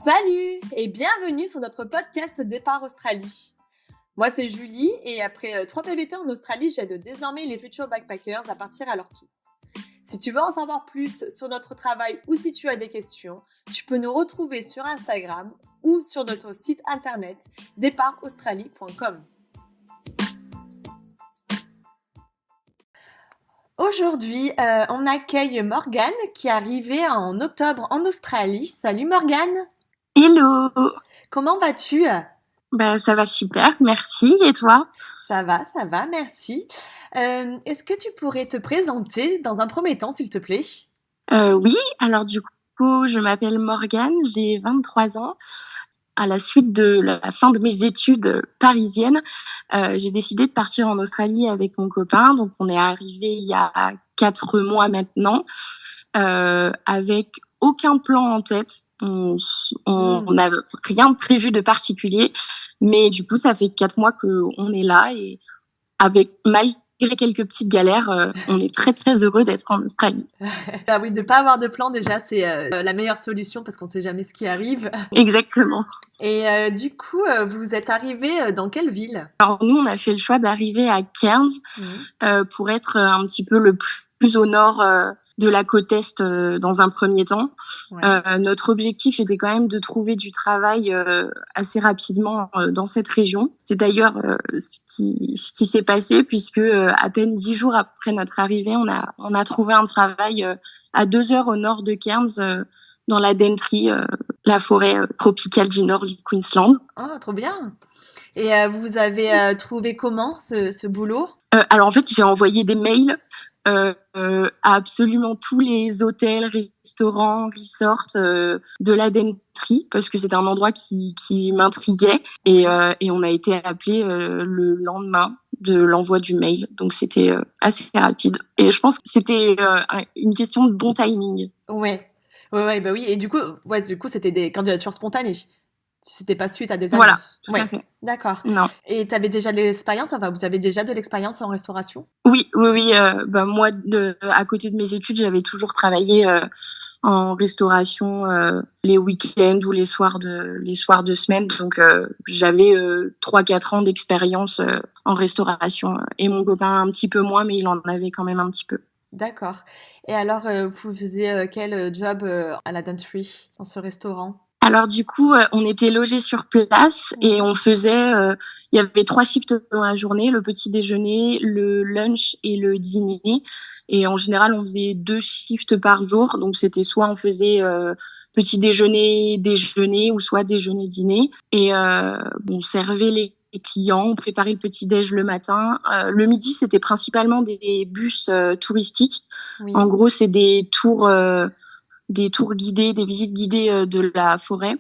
Salut et bienvenue sur notre podcast Départ Australie. Moi c'est Julie et après 3 PVT en Australie, j'aide désormais les futurs backpackers à partir à leur tour. Si tu veux en savoir plus sur notre travail ou si tu as des questions, tu peux nous retrouver sur Instagram ou sur notre site internet départaustralie.com. Aujourd'hui, on accueille Morgane qui est arrivée en octobre en Australie. Salut Morgane! Hello! Comment vas-tu? Ça va super, merci. Et toi? Ça va, merci. Est-ce que tu pourrais te présenter dans un premier temps, s'il te plaît? Oui, alors du coup, je m'appelle Morgane, j'ai 23 ans. À la suite de la fin de mes études parisiennes, j'ai décidé de partir en Australie avec mon copain. Donc, on est arrivé il y a 4 mois maintenant, avec aucun plan en tête. On n'a rien prévu de particulier, mais du coup, ça fait 4 mois qu'on est là et malgré quelques petites galères, on est très très heureux d'être en Australie. Ah oui, de pas avoir de plan déjà, c'est la meilleure solution parce qu'on ne sait jamais ce qui arrive. Exactement. Et du coup, vous êtes arrivé dans quelle ville? Alors nous, on a fait le choix d'arriver à Cairns pour être un petit peu le plus au nord de la côte est dans un premier temps. Ouais. Notre objectif était quand même de trouver du travail assez rapidement dans cette région. C'est d'ailleurs ce qui s'est passé puisque à peine 10 jours après notre arrivée, on a trouvé un travail à 2 heures au nord de Cairns, dans la Daintree, la forêt tropicale du nord du Queensland. Ah, trop bien! Et vous avez trouvé comment ce boulot? Alors en fait, j'ai envoyé des mails à absolument tous les hôtels, restaurants, resorts de la Daintree parce que c'était un endroit qui m'intriguait et on a été appelé le lendemain de l'envoi du mail, donc c'était assez rapide et je pense que c'était une question de bon timing. Ouais, bah oui. Et du coup c'était des candidatures spontanées. C'était pas suite à des annonces. Voilà, tout à fait. D'accord. Non. Et tu avais déjà de l'expérience, enfin vous avez déjà de l'expérience en restauration? Oui. Moi, à côté de mes études, j'avais toujours travaillé en restauration les week-ends ou les soirs de semaine. Donc j'avais 3-4 ans d'expérience en restauration et mon copain un petit peu moins, mais il en avait quand même un petit peu. D'accord. Et alors, vous faisiez quel job à la Daintree, dans ce restaurant? Alors du coup, on était logés sur place et on faisait, il y avait 3 shifts dans la journée, le petit déjeuner, le lunch et le dîner. Et en général, on faisait 2 shifts par jour. Donc c'était soit on faisait petit déjeuner, déjeuner ou soit déjeuner, dîner. Et on servait les clients, on préparait le petit déj le matin. Le midi, c'était principalement des bus touristiques. Oui. En gros, c'est des tours guidés, des visites guidées de la forêt.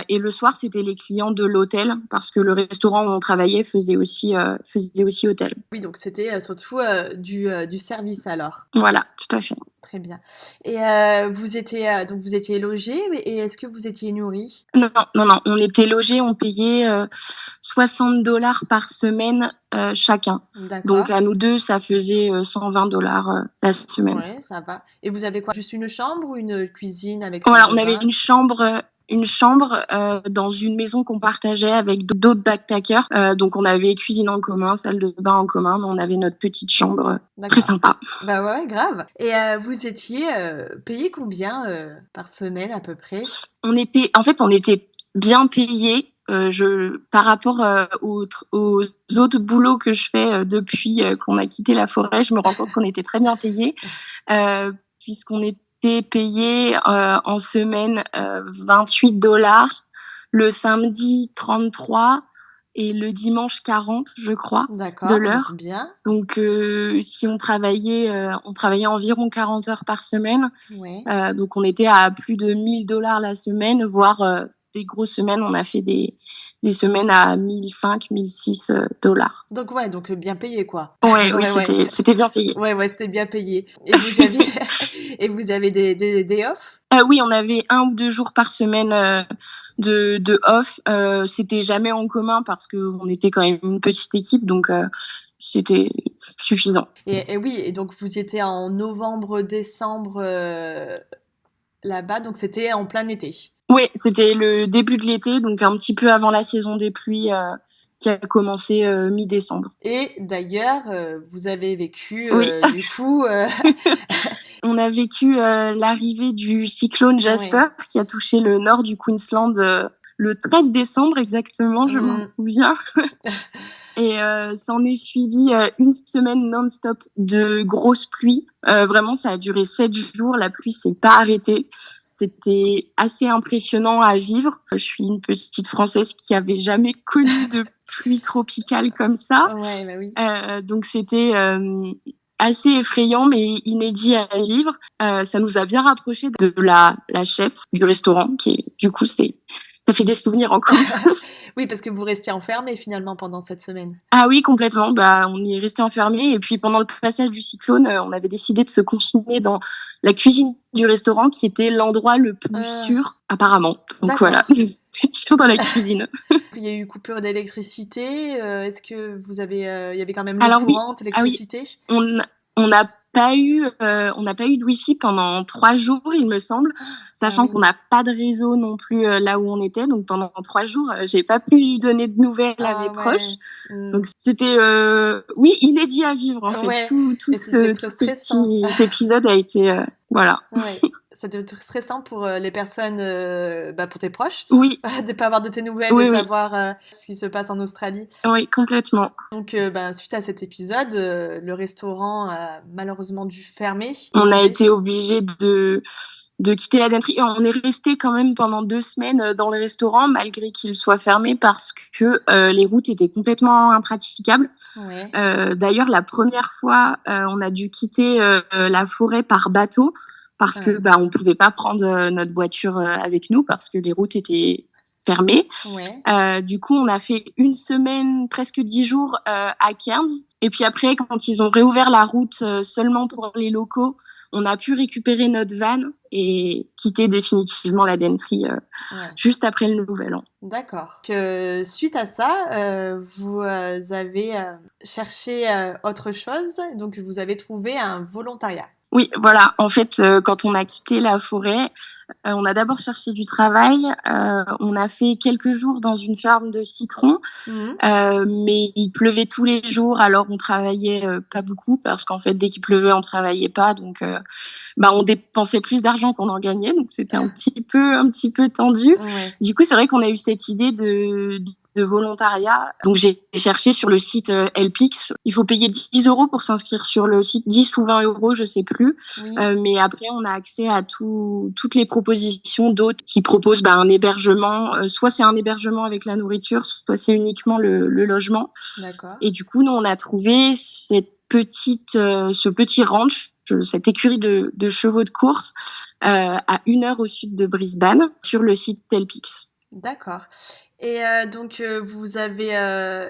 Et le soir, c'était les clients de l'hôtel parce que le restaurant où on travaillait faisait aussi hôtel. Oui, donc c'était surtout du service alors. Voilà, tout à fait. Très bien. Et vous étiez logés et est-ce que vous étiez nourris? Non. On était logés, on payait $60 par semaine chacun. D'accord. Donc à nous deux, ça faisait $120 la semaine. Ouais, ça va. Et vous avez quoi? Juste une chambre ou une cuisine avec Voilà, on avait une chambre dans une maison qu'on partageait avec d'autres backpackers. Donc on avait cuisine en commun, salle de bain en commun, mais on avait notre petite chambre très sympa. Bah ouais, grave. Et vous étiez payé combien par semaine à peu près? On était bien payés. Par rapport aux autres boulots que je fais depuis qu'on a quitté la forêt, je me rends compte qu'on était très bien payés, puisqu'on était payés en semaine $28, le samedi 33 et le dimanche 40, je crois, de l'heure. Bien. Donc si on travaillait environ 40 heures par semaine. Ouais. Donc on était à plus de $1,000 la semaine, voire des grosses semaines, on a fait des semaines à $1,500-$1,600. Donc bien payé quoi. Oui, c'était bien payé. Ouais, c'était bien payé. Et vous avez des off? Oui, on avait 1 ou 2 jours par semaine de off. C'était jamais en commun parce qu'on était quand même une petite équipe, donc c'était suffisant. Et oui, et donc vous étiez en novembre, décembre là-bas, donc c'était en plein été. Oui, c'était le début de l'été, donc un petit peu avant la saison des pluies qui a commencé mi-décembre. Et d'ailleurs, vous avez vécu, Oui. du coup... On a vécu l'arrivée du cyclone Jasper Ouais. qui a touché le nord du Queensland le 13 décembre exactement, je m'en souviens. Et s'en est suivi une semaine non-stop de grosses pluies. Vraiment, ça a duré 7 jours. La pluie s'est pas arrêtée. C'était assez impressionnant à vivre. Je suis une petite Française qui avait jamais connu de pluie tropicale comme ça. Ouais, bah oui. Donc c'était assez effrayant mais inédit à vivre. Ça nous a bien rapprochés de la chef du restaurant qui est, du coup, ça fait des souvenirs encore. Oui, parce que vous restiez enfermés finalement pendant cette semaine. Ah oui, complètement. Bah, on y est resté enfermés. Et puis pendant le passage du cyclone, on avait décidé de se confiner dans la cuisine du restaurant qui était l'endroit le plus sûr, apparemment. Donc D'accord. voilà, toujours dans la cuisine. Il y a eu coupure d'électricité. Est-ce que vous avez, il y avait quand même l'eau courante, l'électricité? On n'a pas eu de wifi pendant 3 jours, il me semble, sachant qu'on n'a pas de réseau non plus là où on était. Donc pendant 3 jours, j'ai pas pu donner de nouvelles à mes proches. Donc c'était inédit à vivre en fait. Tout ce petit épisode a été voilà. Ouais. Ça devait être stressant pour les personnes, pour tes proches. Oui. De pas avoir de tes nouvelles, de savoir ce qui se passe en Australie. Oui, complètement. Donc, suite à cet épisode, le restaurant a malheureusement dû fermer. On a été obligés de quitter la denterie. On est resté quand même pendant 2 semaines dans le restaurant malgré qu'il soit fermé parce que les routes étaient complètement impraticables. Ouais. D'ailleurs, la première fois, on a dû quitter la forêt par bateau parce que on pouvait pas prendre notre voiture avec nous parce que les routes étaient fermées. Ouais. Du coup, on a fait 1 semaine, presque 10 jours à Cairns. Et puis après, quand ils ont réouvert la route seulement pour les locaux, on a pu récupérer notre van et quitter définitivement la denterie juste après le Nouvel An. D'accord. Suite à ça, vous avez cherché autre chose, donc vous avez trouvé un volontariat. Oui, voilà. En fait, quand on a quitté la forêt, on a d'abord cherché du travail. On a fait quelques jours dans une ferme de citrons, mais il pleuvait tous les jours, alors on travaillait pas beaucoup parce qu'en fait, dès qu'il pleuvait, on travaillait pas. Donc, on dépensait plus d'argent qu'on en gagnait, donc c'était un petit peu tendu. Ouais. Du coup, c'est vrai qu'on a eu cette idée de volontariat. Donc, j'ai cherché sur le site Helpix. Il faut payer 10 € pour s'inscrire sur le site, 10 ou 20 €, je sais plus. Oui. Mais après, on a accès à toutes les propositions d'autres qui proposent un hébergement. Soit c'est un hébergement avec la nourriture, soit c'est uniquement le logement. D'accord. Et du coup, nous, on a trouvé ce petit ranch, cette écurie de chevaux de course à 1 heure au sud de Brisbane sur le site Helpix. D'accord. Et donc, vous avez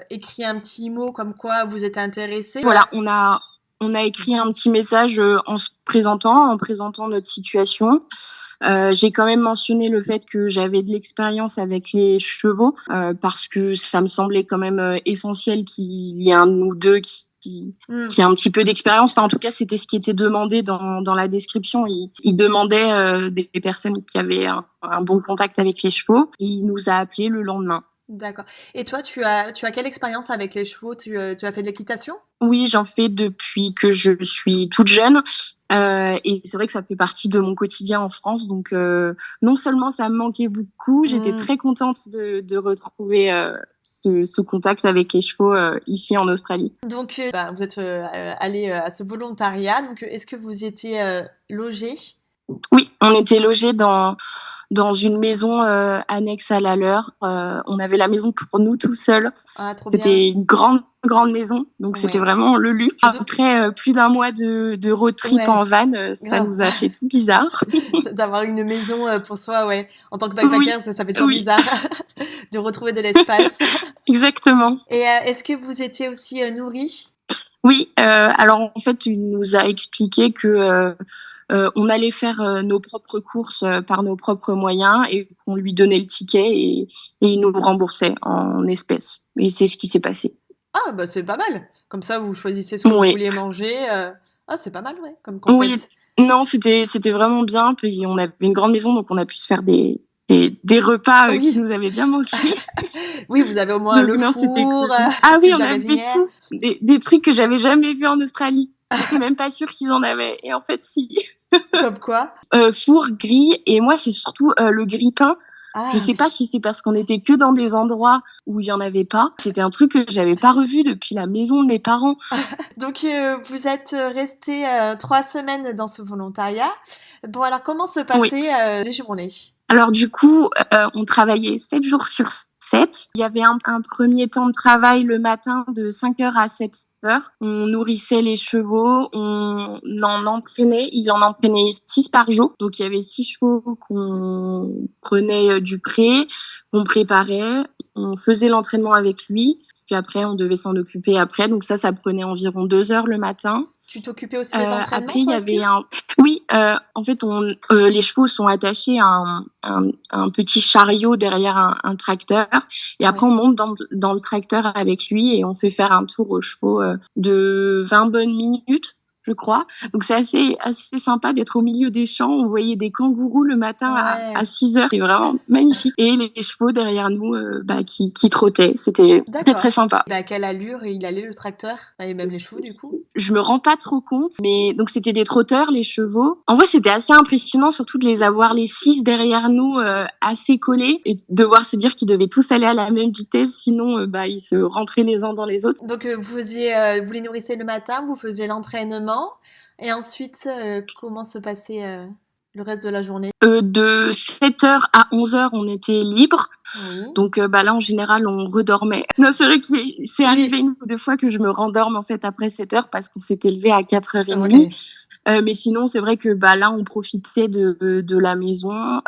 écrit un petit mot comme quoi vous êtes intéressé. Voilà, on a écrit un petit message en présentant notre situation. J'ai quand même mentionné le fait que j'avais de l'expérience avec les chevaux parce que ça me semblait quand même essentiel qu'il y ait un de nous deux qui a un petit peu d'expérience. Enfin, en tout cas, c'était ce qui était demandé dans la description. Il demandait des personnes qui avaient un bon contact avec les chevaux. Et il nous a appelés le lendemain. D'accord. Et toi, tu as quelle expérience avec les chevaux? Tu as fait de l'équitation? Oui, j'en fais depuis que je suis toute jeune. Et c'est vrai que ça fait partie de mon quotidien en France. Donc, non seulement ça me manquait beaucoup, j'étais très contente de retrouver ce contact avec les chevaux ici en Australie. Donc, vous êtes allé à ce volontariat. Donc, est-ce que vous étiez logés? Oui, on était logés dans une maison annexe à la leur. On avait la maison pour nous tout seuls. Ah, trop c'était bien. Une grande maison, donc c'était vraiment le luxe. Après plus d'1 mois de road trip en van, ça nous a fait tout bizarre. D'avoir une maison pour soi, ouais. En tant que backpacker, ça fait toujours bizarre de retrouver de l'espace. Exactement. Et est-ce que vous étiez aussi nourris? Oui, alors en fait, il nous a expliqué que on allait faire nos propres courses par nos propres moyens et qu'on lui donnait le ticket et il nous remboursait en espèces. Et c'est ce qui s'est passé. Ah, c'est pas mal. Comme ça, vous choisissez ce que vous vouliez manger. Ah, c'est pas mal, ouais, comme concept. Oui, non, c'était vraiment bien. Puis on avait une grande maison, donc on a pu se faire des des repas Oui. qui nous avaient bien manqué. Oui, vous avez au moins Donc le non, c'était four, cool. Ah oui, on plusieurs avait gazinières. tout. Des trucs que j'avais jamais vus en Australie. J'étais même pas sûre qu'ils en avaient. Et en fait, si. Comme quoi? Four, grille. Et moi, c'est surtout le grille-pain. Je Ah sais pas oui. si c'est parce qu'on était que dans des endroits où il y en avait pas. C'était un truc que j'avais pas revu depuis la maison de mes parents. Donc, vous êtes restés 3 semaines dans ce volontariat. Bon, alors comment se Oui. passaient les journées? Alors du coup, on travaillait 7 jours sur 7. Il y avait un premier temps de travail le matin de 5h à 7h. On nourrissait les chevaux, on en entraînait. Il en entraînait 6 par jour. Donc il y avait 6 chevaux qu'on prenait du pré, qu'on préparait. On faisait l'entraînement avec lui. Puis après, on devait s'en occuper après. Donc ça prenait environ 2 heures le matin. Tu t'occupais aussi des entraînements, Après, il y toi avait aussi? Oui, en fait, les chevaux sont attachés à un petit chariot derrière un tracteur. Et après, Oui. on monte dans le tracteur avec lui et on fait faire un tour aux chevaux de 20 bonnes minutes, je crois. Donc, c'est assez sympa d'être au milieu des champs. On voyait des kangourous le matin à Ouais. 6 heures. C'est vraiment magnifique. Et les chevaux derrière nous qui trottaient. C'était très, très D'accord. sympa. À quelle allure il allait le tracteur? Et même les chevaux, du coup? Je me rends pas trop compte, mais donc c'était des trotteurs, les chevaux. En vrai, c'était assez impressionnant, surtout de les avoir les 6 derrière nous, assez collés, et de devoir se dire qu'ils devaient tous aller à la même vitesse, sinon ils se rentraient les uns dans les autres. Donc, vous les nourrissez le matin, vous faisiez l'entraînement, et ensuite, comment se passait le reste de la journée? De 7h à 11h, on était libre. Oui. Donc là, en général, on redormait. Non, c'est vrai que c'est arrivé Oui. une ou deux fois que je me rendorme en fait après 7h parce qu'on s'était levé à 4h30. Ouais. Mais sinon, c'est vrai que là, on profitait de la maison.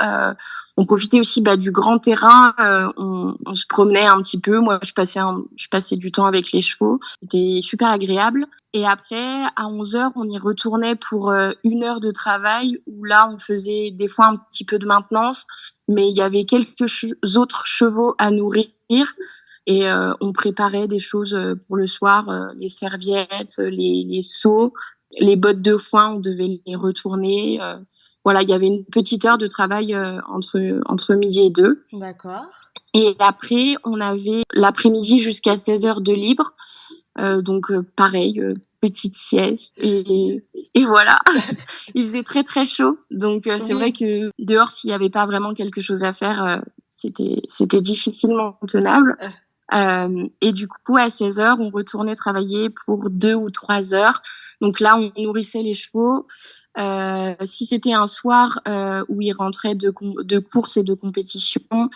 On profitait aussi du grand terrain. On se promenait un petit peu. Moi, je passais du temps avec les chevaux. C'était super agréable. Et après, à 11h, on y retournait pour 1 heure de travail où là, on faisait des fois un petit peu de maintenance, mais il y avait quelques autres chevaux à nourrir. Et on préparait des choses pour le soir, les serviettes, les seaux. Les bottes de foin, on devait les retourner. Voilà, il y avait une petite heure de travail entre midi et 2. D'accord. Et après, on avait l'après-midi jusqu'à 16h de libre. Donc, pareil, petite sieste. Et voilà, il faisait très, très chaud. Donc, c'est vrai Oui. que dehors, s'il n'y avait pas vraiment quelque chose à faire, c'était difficilement tenable. Et du coup, à 16h, on retournait travailler pour 2 ou 3 heures. Donc là, on nourrissait les chevaux. Si c'était un soir où ils rentraient de courses et de compétitions,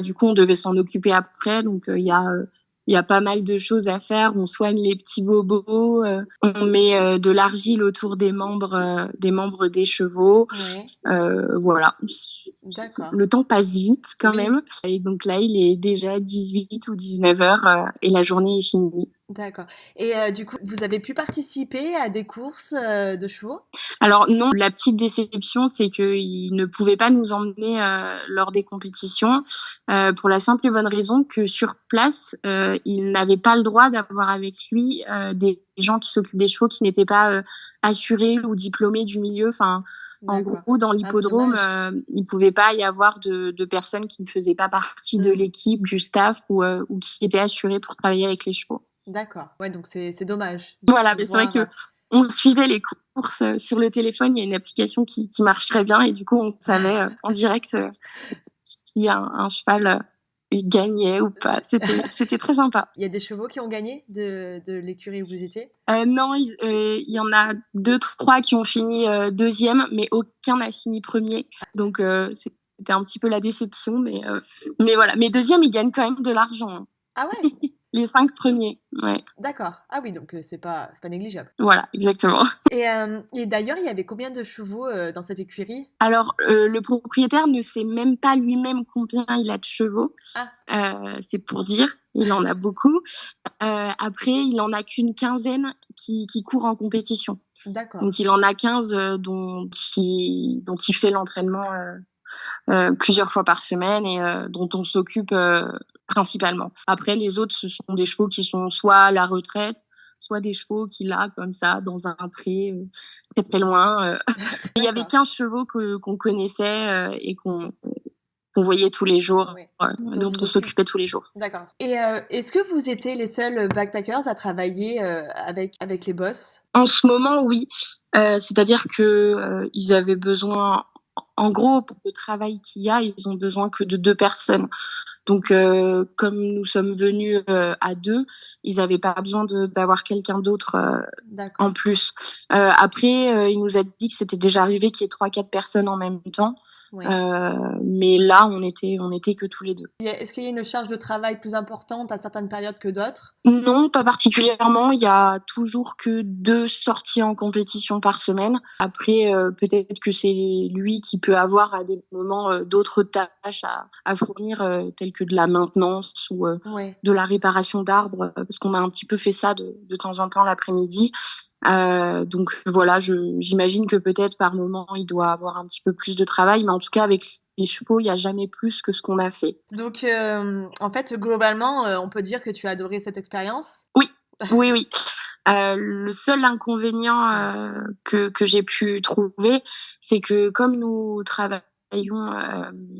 du coup, on devait s'en occuper après. Donc, il y a pas mal de choses à faire. On soigne les petits bobos, on met de l'argile autour des membres des chevaux. Ouais. Voilà. D'accord. Le temps passe vite quand Oui. même. Et donc là, il est déjà 18 ou 19 heures et la journée est finie. D'accord. Et du coup, vous avez pu participer à des courses de chevaux? Alors non, la petite déception, c'est qu'il ne pouvait pas nous emmener lors des compétitions pour la simple et bonne raison que sur place, il n'avait pas le droit d'avoir avec lui des gens qui s'occupent des chevaux qui n'étaient pas assurés ou diplômés du milieu. Enfin, en D'accord. gros, dans Ah, c'est l'hippodrome, dommage. il pouvait pas y avoir de personnes qui ne faisaient pas partie de Hmm. l'équipe, du staff ou qui étaient assurées pour travailler avec les chevaux. D'accord. Ouais, donc c'est dommage Voilà, de mais c'est vrai voir. que on suivait les courses sur le téléphone. Il y a une application qui marche très bien et du coup, on savait en direct si un cheval il gagnait ou pas. C'était très sympa. Il y a des chevaux qui ont gagné de l'écurie où vous étiez? Non, il y en a deux, trois qui ont fini deuxième, mais aucun n'a fini premier. Donc, c'était un petit peu la déception, mais voilà. Mais deuxième, ils gagnent quand même de l'argent, hein. Ah ouais, Les 5 premiers, ouais. d'accord. Ah oui, donc c'est pas négligeable. Voilà, exactement. Et d'ailleurs, il y avait combien de chevaux dans cette écurie? Alors, le propriétaire ne sait même pas lui-même combien il a de chevaux. Ah, C'est pour dire, il en a beaucoup. Après, il en a qu'une quinzaine qui courent en compétition. d'accord. Donc, il en a 15 dont il fait l'entraînement plusieurs fois par semaine et dont on s'occupe principalement. Après, les autres, ce sont des chevaux qui sont soit à la retraite, soit des chevaux qu'il a comme ça dans un pré très très loin. Il y avait D'accord. 15 chevaux qu'on connaissait et qu'on voyait tous les jours, Ouais. dont on s'occupait tous les jours. D'accord. Et est-ce que vous étiez les seuls backpackers à travailler avec les boss? En ce moment, oui. C'est-à-dire que ils avaient besoin, en gros, pour le travail qu'il y a, ils ont besoin que de 2 personnes. Donc, comme nous sommes venus à 2, ils n'avaient pas besoin d'avoir quelqu'un d'autre en D'accord. plus. Après, il nous a dit que c'était déjà arrivé qu'il y ait 3-4 personnes en même temps. Ouais. Mais là, on était que tous les 2. Est-ce qu'il y a une charge de travail plus importante à certaines périodes que d'autres? Non, pas particulièrement. Il y a toujours que 2 sorties en compétition par semaine. Après, peut-être que c'est lui qui peut avoir à des moments d'autres tâches à fournir, telles que de la maintenance ou Ouais. de la réparation d'arbres, parce qu'on a un petit peu fait ça de temps en temps l'après-midi. Donc voilà, j'imagine que peut-être par moment il doit avoir un petit peu plus de travail, mais en tout cas avec les chevaux, il n'y a jamais plus que ce qu'on a fait. Donc, en fait, globalement, on peut dire que tu as adoré cette expérience? Oui, oui, oui. Le seul inconvénient que j'ai pu trouver, c'est que comme nous travaillons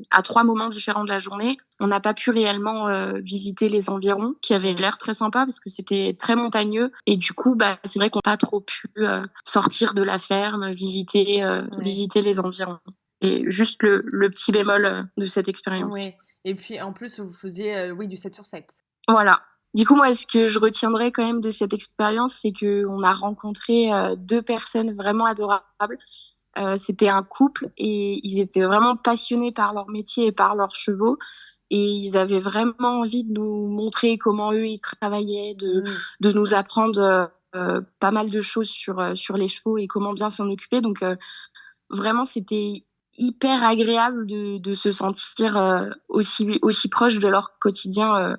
à 3 moments différents de la journée, on n'a pas pu réellement visiter les environs, qui avaient l'air très sympa parce que c'était très montagneux. Et du coup, bah, c'est vrai qu'on n'a pas trop pu sortir de la ferme, Ouais. visiter les environs. Et juste le petit bémol de cette expérience. Ouais. Et puis, en plus, vous faisiez, oui, du 7/7. Voilà. Du coup, moi, ce que je retiendrai quand même de cette expérience, c'est qu'on a rencontré 2 personnes vraiment adorables. C'était un couple et ils étaient vraiment passionnés par leur métier et par leurs chevaux. Et ils avaient vraiment envie de nous montrer comment eux, ils travaillaient, Mmh. de nous apprendre pas mal de choses sur les chevaux et comment bien s'en occuper. Donc, vraiment, c'était hyper agréable de se sentir aussi proche de leur quotidien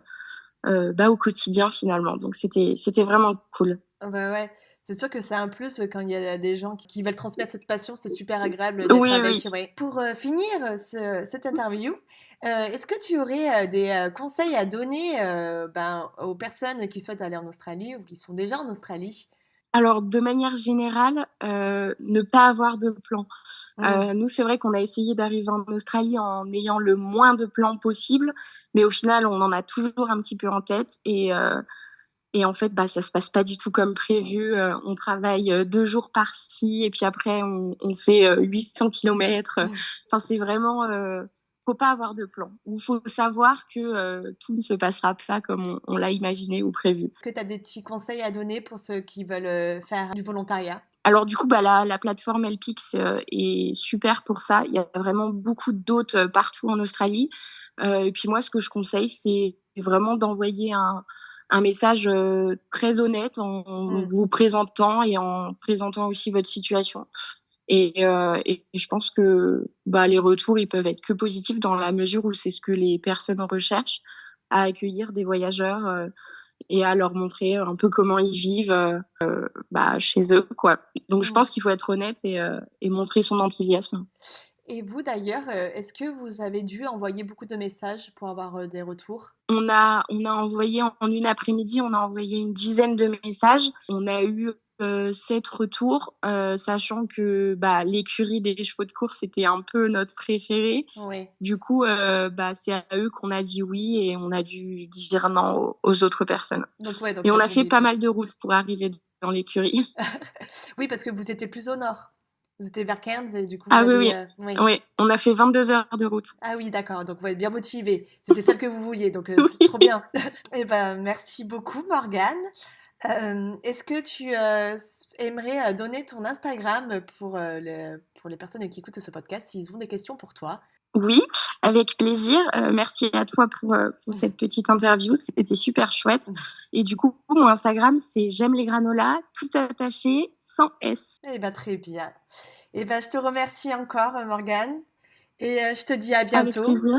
au quotidien finalement. Donc c'était vraiment cool. Bah, ouais, c'est sûr que c'est un plus, quand il y a des gens qui veulent transmettre cette passion, c'est super agréable d'être Oui, avec, oui. ouais. Pour, finir, cette interview, est-ce que tu aurais, des, conseils à donner, ben, aux personnes qui souhaitent aller en Australie ou qui sont déjà en Australie? Alors de manière générale, ne pas avoir de plan. Mmh. Nous, c'est vrai qu'on a essayé d'arriver en Australie en ayant le moins de plans possible, mais au final, on en a toujours un petit peu en tête et en fait, bah, ça se passe pas du tout comme prévu. On travaille 2 jours par-ci et puis après on fait 800 kilomètres. Enfin, c'est vraiment, faut pas avoir de plan. Il faut savoir que tout ne se passera pas comme on l'a imaginé ou prévu. Est-ce que tu as des petits conseils à donner pour ceux qui veulent, faire du volontariat? Alors du coup, bah, la plateforme Helpix est super pour ça. Il y a vraiment beaucoup d'hôtes partout en Australie. Et puis moi, ce que je conseille, c'est vraiment d'envoyer un message très honnête en Mmh. vous présentant et en présentant aussi votre situation. Et je pense que bah, les retours, ils peuvent être que positifs dans la mesure où c'est ce que les personnes recherchent, à accueillir des voyageurs et à leur montrer un peu comment ils vivent bah, chez eux, quoi. Donc je Mmh. pense qu'il faut être honnête et montrer son enthousiasme. Et vous d'ailleurs, est-ce que vous avez dû envoyer beaucoup de messages pour avoir, des retours? On a envoyé en une après-midi, on a envoyé une dizaine de messages. On a eu 7 retours, sachant que bah, l'écurie des chevaux de course était un peu notre préférée. Oui. Du coup, bah, c'est à eux qu'on a dit oui et on a dû dire non aux autres personnes. Donc ouais, donc Et ça on a fait tombait pas bien. mal de routes pour arriver dans l'écurie. Oui, parce que vous étiez plus au nord. Vous étiez vers Cairns et du coup vous Ah oui, avez, oui. oui. Oui, on a fait 22 heures de route. Ah oui, d'accord, donc ouais, bien motivé. C'était celle que vous vouliez, donc c'est trop Oui. bien. Et ben, merci beaucoup Morgane. Est-ce que tu, aimerais, donner ton Instagram pour les personnes qui écoutent ce podcast, s'ils ont des questions pour toi? Oui, avec plaisir. Merci à toi pour cette petite interview. C'était super chouette. Et du coup, mon Instagram, c'est j'aime les granolas, tout attaché, sans S. Eh ben, très bien. Et ben, je te remercie encore, Morgane, et je te dis à Avec bientôt. plaisir.